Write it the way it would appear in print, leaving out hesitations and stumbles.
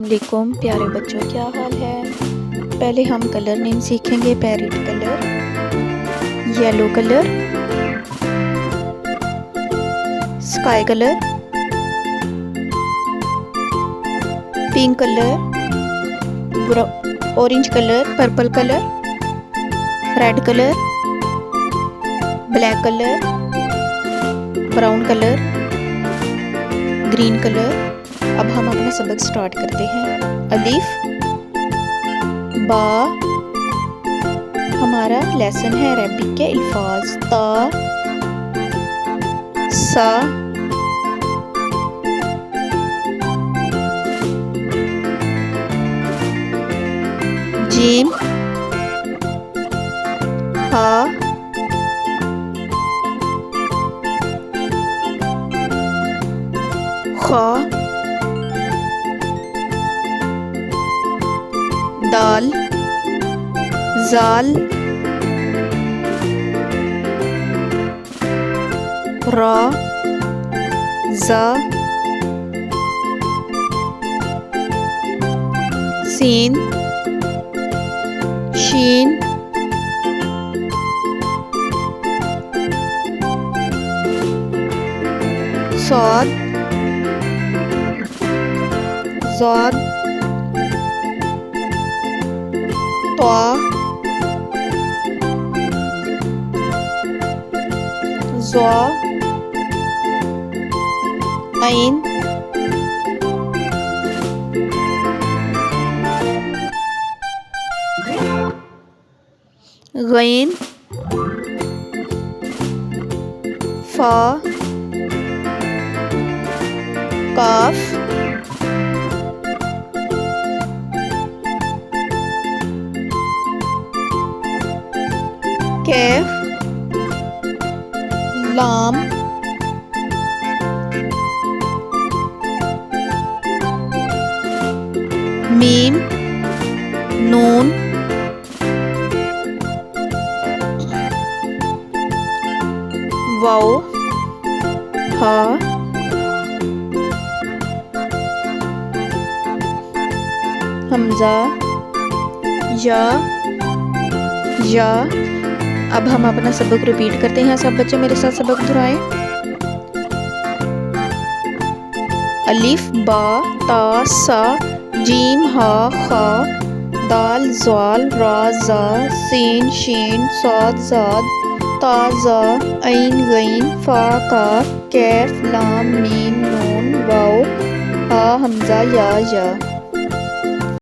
वालेकुम प्यारे बच्चों, क्या हाल है। पहले हम कलर नेम सीखेंगे। Parrot colour, yellow colour, sky colour, pink colour, orange colour, purple colour, red colour, black colour, brown colour, green colour. अब हम अपना सबक स्टार्ट करते हैं। अलिफ बा हमारा लेसन है अरबिक के अल्फाज। ता सा जीम हा खा दाल जाल रा जा सीन शीन सौद ज़ाद त्वा ज़ा ऐन गैन फा काफ कैफ लाम मीम नून वाओ हा हमजा या। अब हम अपना सबक रिपीट करते हैं। सब बच्चे मेरे साथ सबक दोहराएं। अलिफ बा ता सा जीम हा खा दाल ज़ाल रा ज़ा सीन शीन साद ज़ाद ता ज़ा ऐन गैन फा काफ कैफ लाम मीम नून वाओ हा हमजा या।